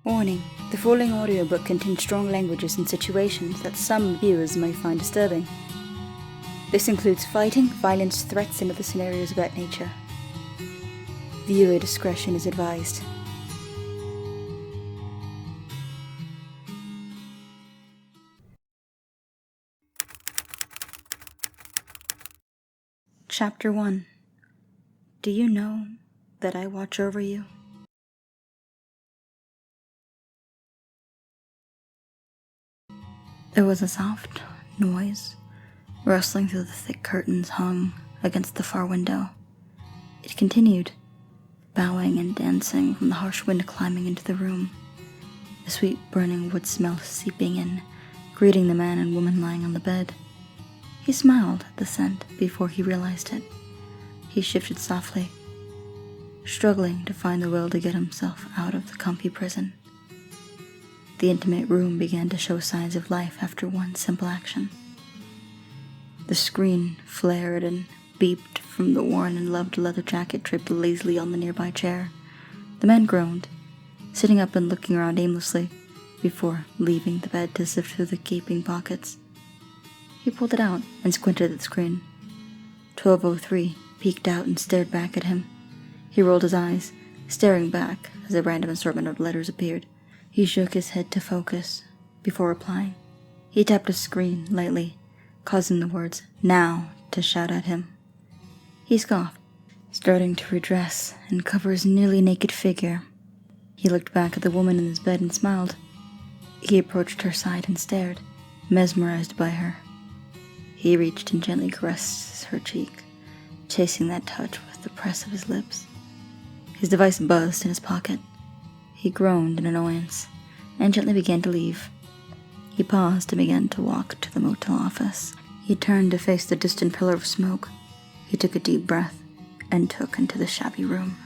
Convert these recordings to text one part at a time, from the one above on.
Warning: the following audiobook contains strong languages and situations that some viewers may find disturbing. This includes fighting, violence, threats, and other scenarios of that nature. Viewer discretion is advised. Chapter 1. Do you know that I watch over you? There was a soft noise rustling through the thick curtains hung against the far window. It continued, bowing and dancing from the harsh wind climbing into the room, the sweet burning wood smell seeping in, greeting the man and woman lying on the bed. He smiled at the scent before he realized it. He shifted softly, struggling to find the will to get himself out of the comfy prison. The intimate room began to show signs of life after one simple action. The screen flared and beeped from the worn and loved leather jacket draped lazily on the nearby chair. The man groaned, sitting up and looking around aimlessly before leaving the bed to sift through the gaping pockets. He pulled it out and squinted at the screen. 12:03 peeked out and stared back at him. He rolled his eyes, staring back as a random assortment of letters appeared. He shook his head to focus before replying. He tapped the screen lightly, causing the words "now" to shout at him. He scoffed, starting to redress and cover his nearly naked figure. He looked back at the woman in his bed and smiled. He approached her side and stared, mesmerized by her. He reached and gently caressed her cheek, chasing that touch with the press of his lips. His device buzzed in his pocket. He groaned in annoyance and gently began to leave. He paused and began to walk to the motel office. He turned to face the distant pillar of smoke. He took a deep breath and took into the shabby room.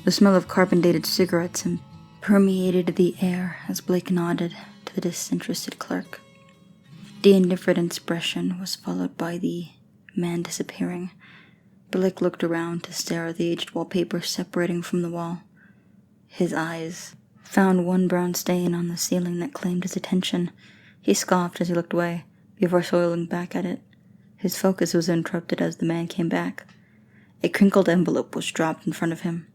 The smell of carbon-dated cigarettes permeated the air as Blake nodded to the disinterested clerk. The indifferent expression was followed by the man disappearing. Blake looked around to stare at the aged wallpaper separating from the wall. His eyes found one brown stain on the ceiling that claimed his attention. He scoffed as he looked away, before soiling back at it. His focus was interrupted as the man came back. A crinkled envelope was dropped in front of him.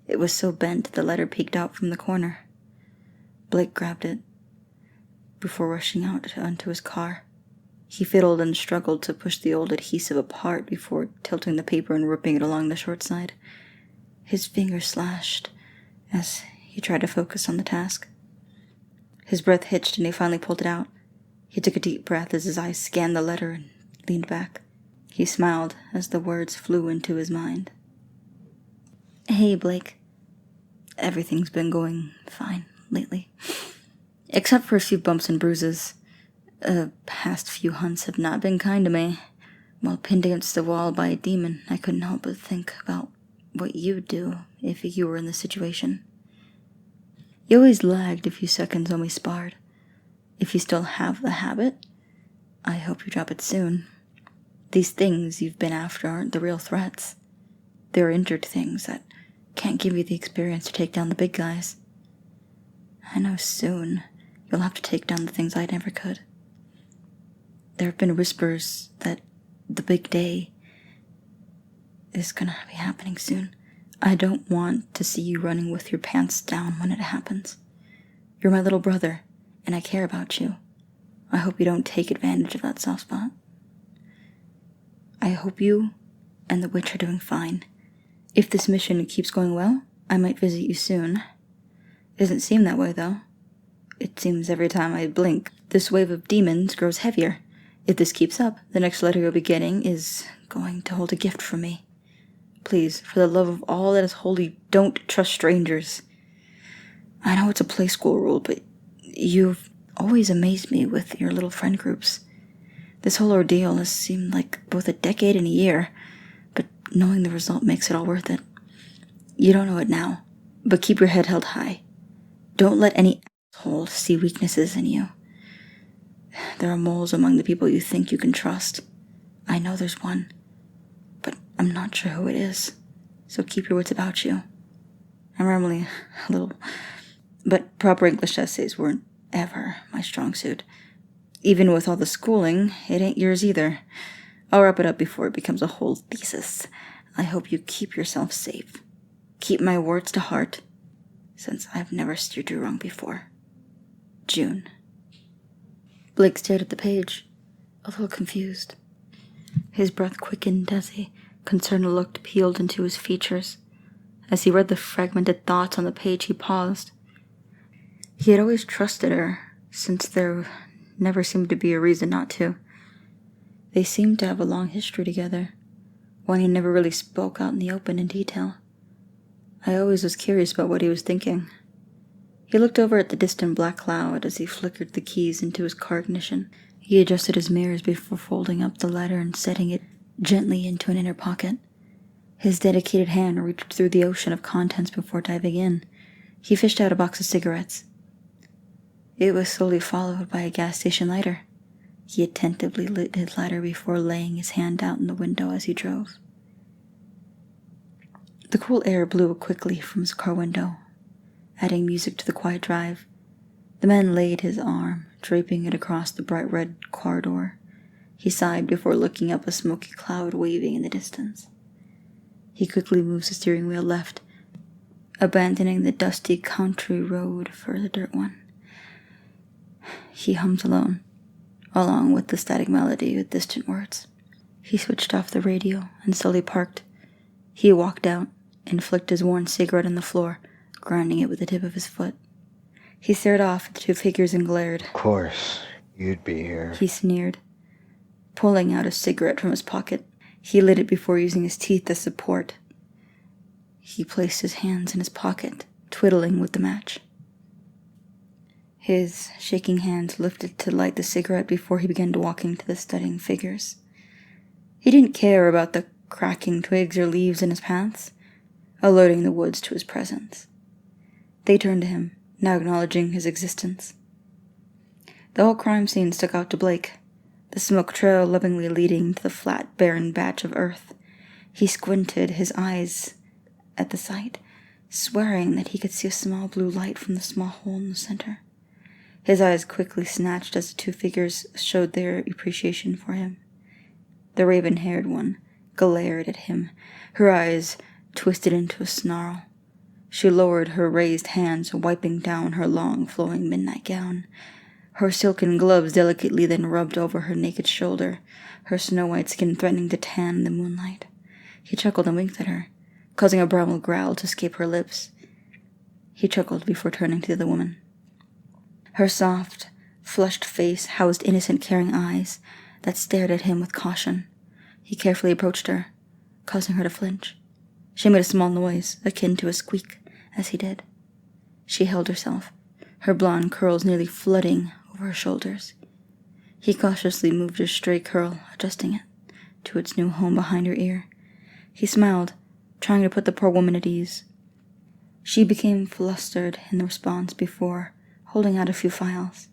It was so bent the letter peeked out from the corner. Blake grabbed it, before rushing out onto his car. He fiddled and struggled to push the old adhesive apart before tilting the paper and ripping it along the short side. His fingers slashed as he tried to focus on the task. His breath hitched and he finally pulled it out. He took a deep breath as his eyes scanned the letter and leaned back. He smiled as the words flew into his mind. "Hey, Blake. Everything's been going fine lately. Except for a few bumps and bruises. The past few hunts have not been kind to me. While pinned against the wall by a demon, I couldn't help but think about what you'd do if you were in this situation. You always lagged a few seconds when we sparred. If you still have the habit, I hope you drop it soon. These things you've been after aren't the real threats. They're injured things that can't give you the experience to take down the big guys. I know soon you'll have to take down the things I never could. There have been whispers that the big day is gonna be happening soon. I don't want to see you running with your pants down when it happens. You're my little brother, and I care about you. I hope you don't take advantage of that soft spot. I hope you and the witch are doing fine. If this mission keeps going well, I might visit you soon. It doesn't seem that way, though. It seems every time I blink, this wave of demons grows heavier. If this keeps up, the next letter you'll be getting is going to hold a gift from me. Please, for the love of all that is holy, don't trust strangers. I know it's a play school rule, but you've always amazed me with your little friend groups. This whole ordeal has seemed like both a decade and a year, but knowing the result makes it all worth it. You don't know it now, but keep your head held high. Don't let any asshole see weaknesses in you. There are moles among the people you think you can trust. I know there's one, but I'm not sure who it is, so keep your wits about you. I'm rambling a little, But proper English essays weren't ever my strong suit. Even with all the schooling, it ain't yours either. I'll wrap it up before it becomes a whole thesis. I hope you keep yourself safe. Keep my words to heart, since I've never steered you wrong before. June. Blake stared at the page, a little confused. His breath quickened as a concerned look peeled into his features. As he read the fragmented thoughts on the page, he paused. He had always trusted her, since there never seemed to be a reason not to. They seemed to have a long history together, one he never really spoke out in the open in detail. I always was curious about what he was thinking. He looked over at the distant black cloud as he flickered the keys into his car ignition. He adjusted his mirrors before folding up the letter and setting it gently into an inner pocket. His dedicated hand reached through the ocean of contents before diving in. He fished out a box of cigarettes. It was slowly followed by a gas station lighter. He attentively lit his lighter before laying his hand out in the window as he drove. The cool air blew quickly from his car window, adding music to the quiet drive. The man laid his arm, draping it across the bright red car door. He sighed before looking up a smoky cloud waving in the distance. He quickly moves the steering wheel left, abandoning the dusty country road for the dirt one. He hummed alone, along with the static melody with distant words. He switched off the radio and slowly parked. He walked out and flicked his worn cigarette on the floor, grinding it with the tip of his foot. He stared off at the two figures and glared. Of course, you'd be here. He sneered, pulling out a cigarette from his pocket. He lit it before using his teeth as support. He placed his hands in his pocket, twiddling with the match. His shaking hands lifted to light the cigarette before he began walking to the studying figures. He didn't care about the cracking twigs or leaves in his paths, alerting the woods to his presence. They turned to him, now acknowledging his existence. The whole crime scene stuck out to Blake, the smoke trail lovingly leading to the flat, barren patch of earth. He squinted his eyes at the sight, swearing that he could see a small blue light from the small hole in the center. His eyes quickly snatched as the two figures showed their appreciation for him. The raven-haired one glared at him, her eyes twisted into a snarl. She lowered her raised hands, wiping down her long, flowing midnight gown. Her silken gloves delicately then rubbed over her naked shoulder, her snow-white skin threatening to tan in the moonlight. He chuckled and winked at her, causing a bramble growl to escape her lips. He chuckled before turning to the other woman. Her soft, flushed face housed innocent, caring eyes that stared at him with caution. He carefully approached her, causing her to flinch. She made a small noise, akin to a squeak, as he did. She held herself, her blonde curls nearly flooding over her shoulders. He cautiously moved her stray curl, adjusting it to its new home behind her ear. He smiled, trying to put the poor woman at ease. She became flustered in the response before holding out a few files.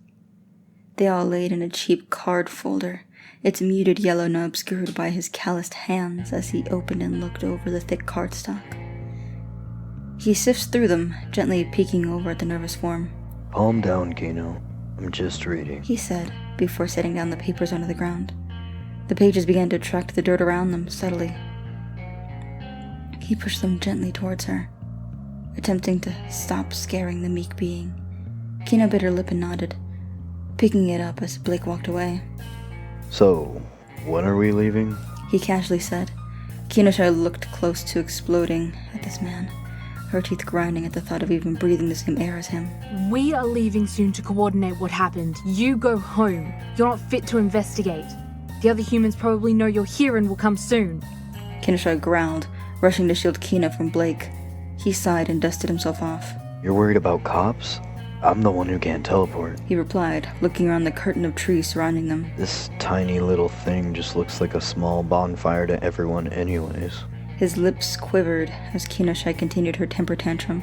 They all laid in a cheap card folder, its muted yellow now obscured by his calloused hands as he opened and looked over the thick cardstock. He sifts through them, gently peeking over at the nervous form. Calm down, Kino. I'm just reading, he said, before setting down the papers onto the ground. The pages began to attract the dirt around them subtly. He pushed them gently towards her, attempting to stop scaring the meek being. Kino bit her lip and nodded, picking it up as Blake walked away. So, when are we leaving? He casually said. Kinoshi looked close to exploding at this man, her teeth grinding at the thought of even breathing the same air as him. We are leaving soon to coordinate what happened. You go home. You're not fit to investigate. The other humans probably know you're here and will come soon. Kinoshi growled, rushing to shield Kino from Blake. He sighed and dusted himself off. You're worried about cops? I'm the one who can't teleport, he replied, looking around the curtain of trees surrounding them. This tiny little thing just looks like a small bonfire to everyone anyways. His lips quivered as Kinoshi continued her temper tantrum.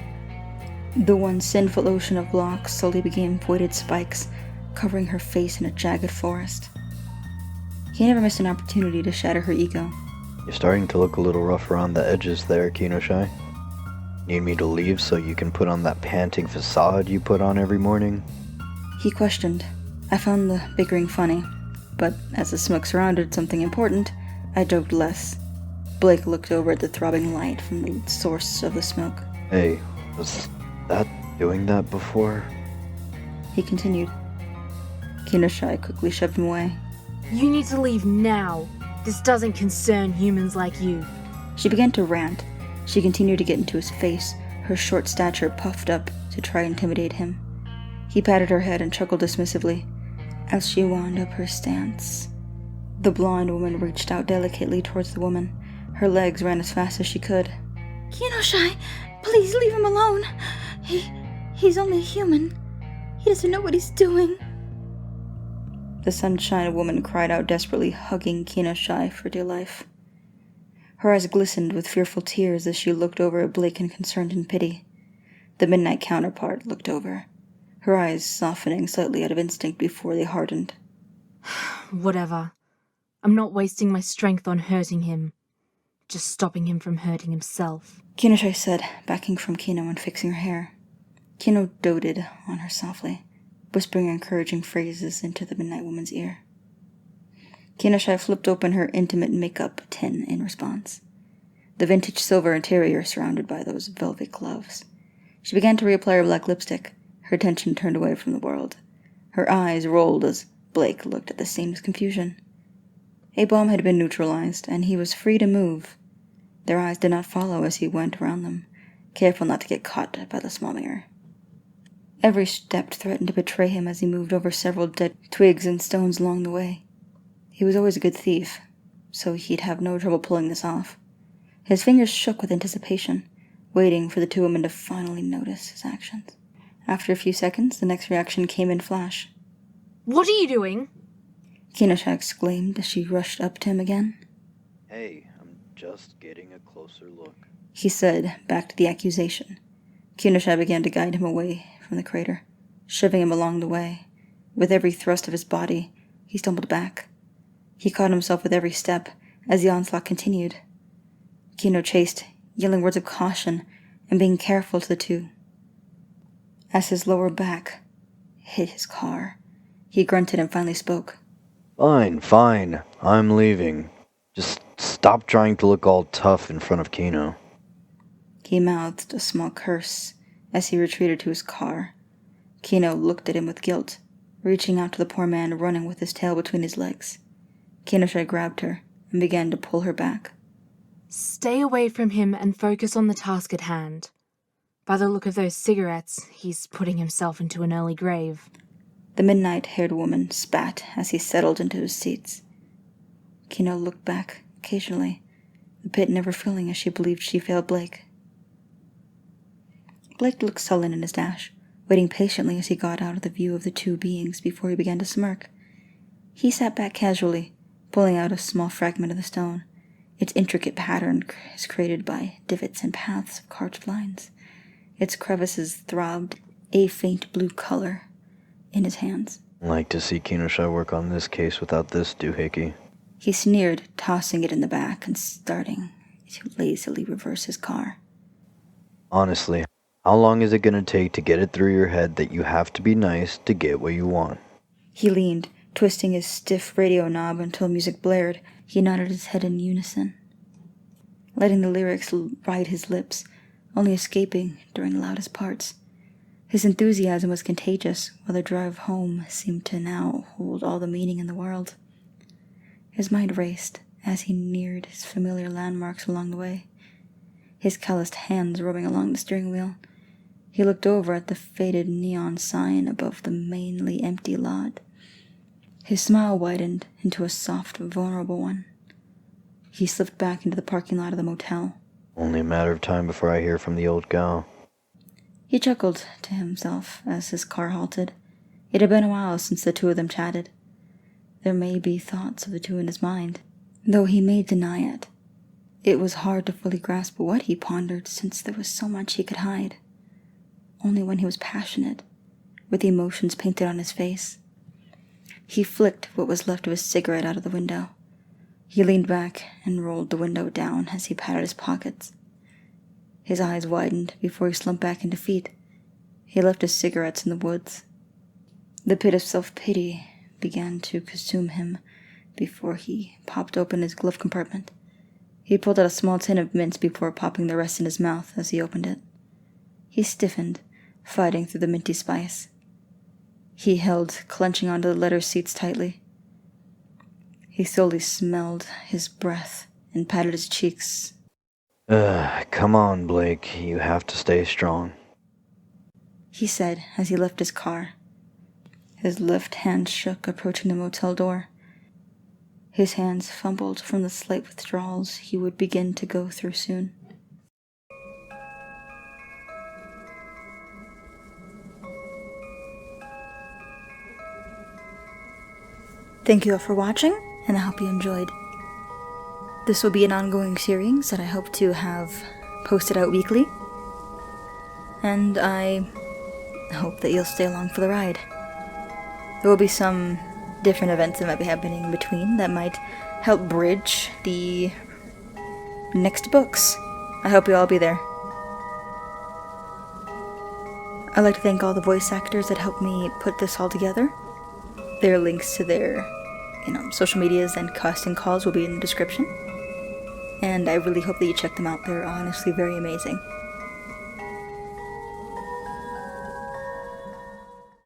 The one sinful ocean of blocks slowly became pointed spikes, covering her face in a jagged forest. He never missed an opportunity to shatter her ego. You're starting to look a little rough around the edges there, Kinoshi. Need me to leave so you can put on that panting facade you put on every morning? He questioned. I found the bickering funny, but as the smoke surrounded something important, I joked less. Blake looked over at the throbbing light from the source of the smoke. Hey, was that doing that before? He continued. Kinoshi quickly shoved him away. You need to leave now. This doesn't concern humans like you. She began to rant. She continued to get into his face, her short stature puffed up to try and intimidate him. He patted her head and chuckled dismissively as she wound up her stance. The blonde woman reached out delicately towards the woman. Her legs ran as fast as she could. Kinoshi, please leave him alone. He's only human. He doesn't know what he's doing. The sunshine woman cried out desperately, hugging Kinoshi for dear life. Her eyes glistened with fearful tears as she looked over at Blake in concern and pity. The midnight counterpart looked over, her eyes softening slightly out of instinct before they hardened. Whatever. I'm not wasting my strength on hurting him. Just stopping him from hurting himself. Kinoshi said, backing from Kino and fixing her hair. Kino doted on her softly, whispering encouraging phrases into the midnight woman's ear. Kinoshi flipped open her intimate makeup tin in response, the vintage silver interior surrounded by those velvet gloves. She began to reapply her black lipstick, her attention turned away from the world. Her eyes rolled as Blake looked at the scene with confusion. A bomb had been neutralized, and he was free to move. Their eyes did not follow as he went around them, careful not to get caught by the small mirror. Every step threatened to betray him as he moved over several dead twigs and stones along the way. He was always a good thief, so he'd have no trouble pulling this off. His fingers shook with anticipation, waiting for the two women to finally notice his actions. After a few seconds, the next reaction came in flash. What are you doing? Kinoshi exclaimed as she rushed up to him again. Hey, I'm just getting a closer look, He said, back to the accusation. Kinoshi began to guide him away from the crater, shoving him along the way. With every thrust of his body, he stumbled back. He caught himself with every step as the onslaught continued. Kino chased, yelling words of caution and being careful to the two. As his lower back hit his car, he grunted and finally spoke. Fine, I'm leaving. Just stop trying to look all tough in front of Kino. He mouthed a small curse as he retreated to his car. Kino looked at him with guilt, reaching out to the poor man running with his tail between his legs. Kinoshi grabbed her and began to pull her back. Stay away from him and focus on the task at hand. By the look of those cigarettes, he's putting himself into an early grave. The midnight-haired woman spat as he settled into his seats. Kino looked back occasionally, the pit never filling as she believed she failed Blake. Blake looked sullen in his dash, waiting patiently as he got out of the view of the two beings before he began to smirk. He sat back casually, pulling out a small fragment of the stone. Its intricate pattern is created by divots and paths of carved lines. Its crevices throbbed a faint blue color in his hands. Like to see Kinoshi work on this case without this doohickey. He sneered, tossing it in the back and starting to lazily reverse his car. Honestly, how long is it going to take to get it through your head that you have to be nice to get what you want? He leaned, twisting his stiff radio knob until music blared. He nodded his head in unison, letting the lyrics ride his lips, only escaping during the loudest parts. His enthusiasm was contagious, while the drive home seemed to now hold all the meaning in the world. His mind raced as he neared his familiar landmarks along the way, his calloused hands rubbing along the steering wheel. He looked over at the faded neon sign above the mainly empty lot. His smile widened into a soft, vulnerable one. He slipped back into the parking lot of the motel. Only a matter of time before I hear from the old gal. He chuckled to himself as his car halted. It had been a while since the two of them chatted. There may be thoughts of the two in his mind, though he may deny it. It was hard to fully grasp what he pondered, since there was so much he could hide. Only when he was passionate, with the emotions painted on his face. He flicked what was left of his cigarette out of the window. He leaned back and rolled the window down as he patted his pockets. His eyes widened before he slumped back into feet. He left his cigarettes in the woods. The pit of self-pity began to consume him before he popped open his glove compartment. He pulled out a small tin of mints before popping the rest in his mouth as he opened it. He stiffened, fighting through the minty spice. He held, clenching onto the leather seats tightly. He slowly smelled his breath and patted his cheeks. Come on, Blake. You have to stay strong, he said as he left his car. His left hand shook, approaching the motel door. His hands fumbled from the slight withdrawals he would begin to go through soon. Thank you all for watching, and I hope you enjoyed. This will be an ongoing series that I hope to have posted out weekly, and I hope that you'll stay along for the ride. There will be some different events that might be happening in between that might help bridge the next books. I hope you'll all be there. I'd like to thank all the voice actors that helped me put this all together. Their links to their social medias and casting calls will be in the description. And I really hope that you check them out. They're honestly very amazing.